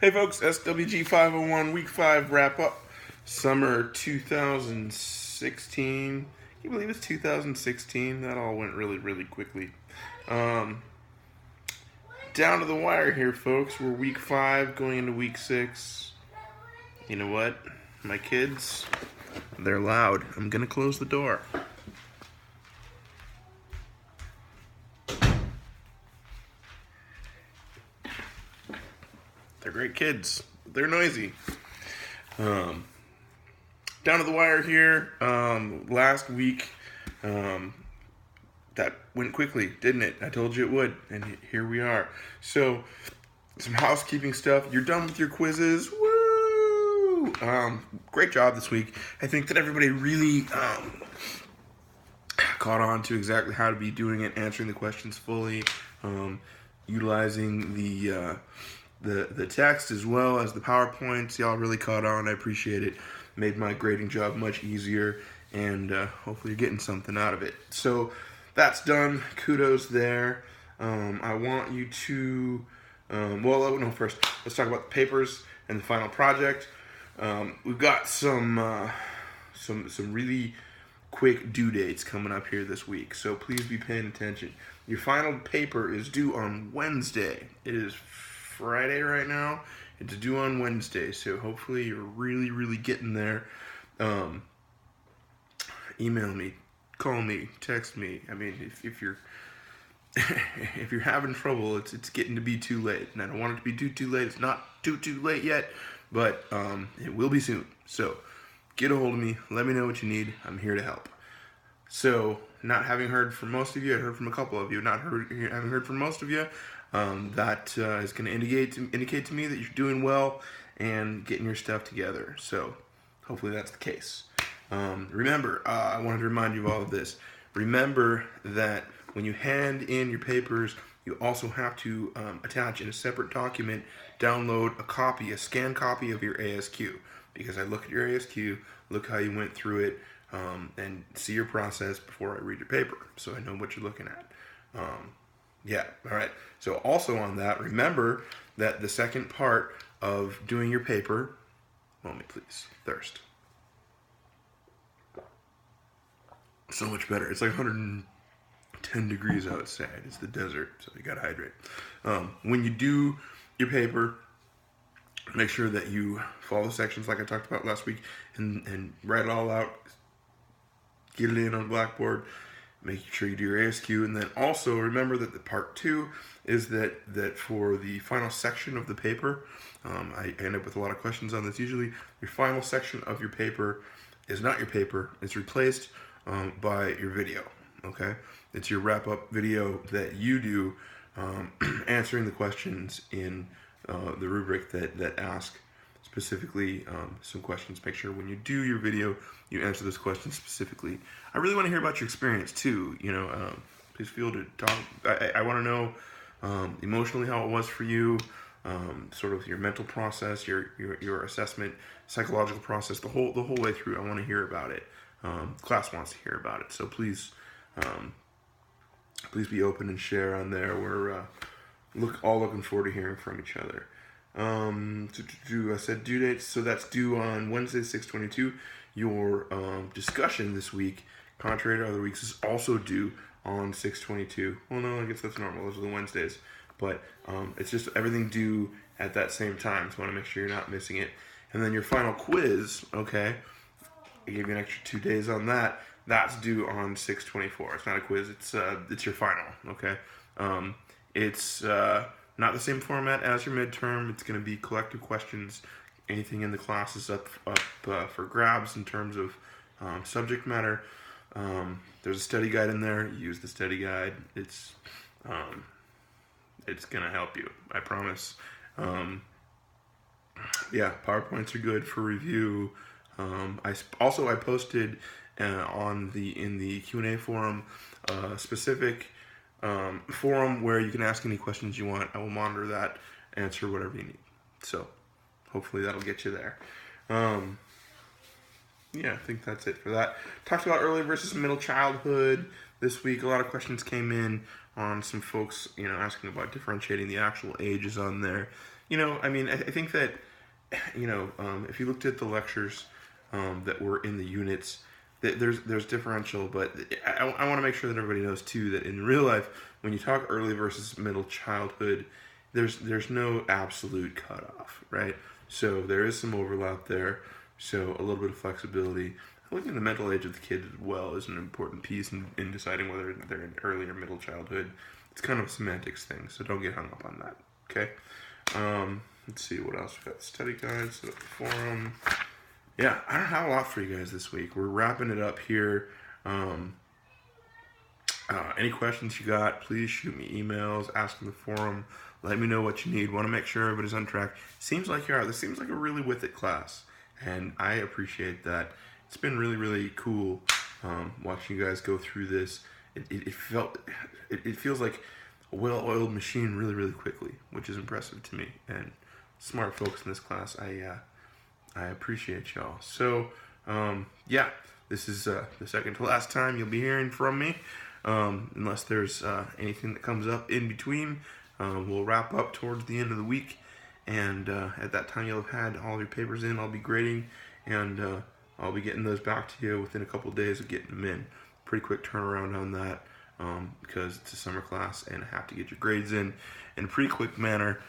Hey folks, SWG 501 Week 5 wrap up. Summer 2016. Can you believe it's 2016? That all went really quickly. Down to the wire here, folks. We're Week 5 going into Week 6. You know what? My kids, they're loud. I'm going to close the door. They're great kids. They're noisy. Down to the wire here. Last week, that went quickly, didn't it? I told you it would, and here we are. So, some housekeeping stuff. You're done with your quizzes. Woo! Great job this week. I think that everybody really caught on to exactly how to be doing it, answering the questions fully, utilizing the text as well as the PowerPoints. Y'all really caught on. I appreciate it. Made my grading job much easier, and hopefully you're getting something out of it. So that's done. Kudos there. I want you to, first let's talk about the papers and the final project. We've got some really quick due dates coming up here this week, so please be paying attention. Your final paper is due on Wednesday. It is Friday right now. It's due on Wednesday, so hopefully you're really getting there. Email me, call me, text me. I mean, if you're if you're having trouble, it's getting to be too late, and I don't want it to be too late. It's not too late yet, but it will be soon. So get a hold of me. Let me know what you need. I'm here to help. So, not having heard from most of you, I heard from a couple of you. Having heard from most of you, that is going to indicate to me that you're doing well and getting your stuff together. So, hopefully that's the case. Remember, I wanted to remind you of all of this. Remember that when you hand in your papers, you also have to attach in a separate document, download a scanned copy of your ASQ. Because I look at your ASQ, look how you went through it, and see your process before I read your paper, so I know what you're looking at. All right. So also on that, remember that the second part of doing your paper, moment please, thirst. So much better. It's like 110 degrees outside. It's the desert, so you gotta hydrate. When you do your paper, make sure that you follow the sections like I talked about last week and write it all out. Get it in on the blackboard. Make sure you do your ASQ. And then also remember that the part 2 is that for the final section of the paper, I end up with a lot of questions on this usually. Your final section of your paper is not your paper. It's replaced by your video. Okay? It's your wrap-up video that you do answering the questions in the rubric that ask specifically some questions. Make sure when you do your video, you answer those questions specifically. I really want to hear about your experience too. Please feel to talk. I want to know emotionally how it was for you, sort of your mental process, your assessment, psychological process, the whole way through. I want to hear about it. Class wants to hear about it, so please be open and share on there. We're looking forward to hearing from each other. I said due dates, so that's due on Wednesday, 6/22. Your discussion this week, contrary to other weeks, is also due on 6/22. Well, no, I guess that's normal. Those are the Wednesdays, but it's just everything due at that same time. So I want to make sure you're not missing it. And then your final quiz, okay? I gave you an extra 2 days on that. That's due on 6/24. It's not a quiz. It's your final, okay? It's not the same format as your midterm. It's going to be collective questions. Anything in the class is up for grabs in terms of subject matter. There's a study guide in there. Use the study guide. It's going to help you. I promise. PowerPoints are good for review. I posted in the Q&A forum specific forum where you can ask any questions you want. I will monitor that, answer whatever you need. So hopefully that'll get you there. I think that's it for that. Talked about early versus middle childhood this week. A lot of questions came in on some folks, asking about differentiating the actual ages on there. I mean, I think that, if you looked at the lectures that were in the units, there's differential, but I want to make sure that everybody knows too that in real life, when you talk early versus middle childhood, there's no absolute cutoff, right? So there is some overlap there. So a little bit of flexibility. Looking at the mental age of the kid as well is an important piece in deciding whether they're in early or middle childhood. It's kind of a semantics thing, so don't get hung up on that. Okay. Let's see what else we got. Study guides, set up the forum. Yeah, I don't have a lot for you guys this week. We're wrapping it up here. Any questions you got, please shoot me emails, ask in the forum. Let me know what you need. Want to make sure everybody's on track. Seems like you are. This seems like a really with it class, and I appreciate that. It's been really, really cool watching you guys go through this. It feels like a well-oiled machine really, really quickly, which is impressive to me. And smart folks in this class, I appreciate y'all. So, yeah, this is the second to last time you'll be hearing from me. Unless there's anything that comes up in between. We'll wrap up towards the end of the week, and at that time you'll have had all your papers in. I'll be grading, and I'll be getting those back to you within a couple of days of getting them in. Pretty quick turnaround on that because it's a summer class and I have to get your grades in a pretty quick manner.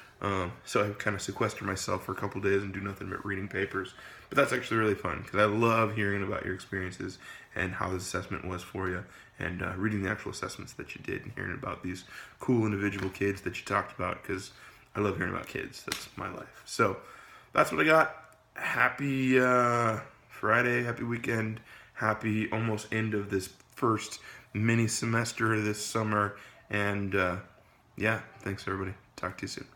So I kind of sequester myself for a couple of days and do nothing but reading papers. But that's actually really fun because I love hearing about your experiences and how this assessment was for you, and reading the actual assessments that you did and hearing about these cool individual kids that you talked about, because I love hearing about kids. That's my life. So that's what I got. Happy Friday, happy weekend, happy almost end of this first mini semester this summer, and yeah, thanks everybody. Talk to you soon.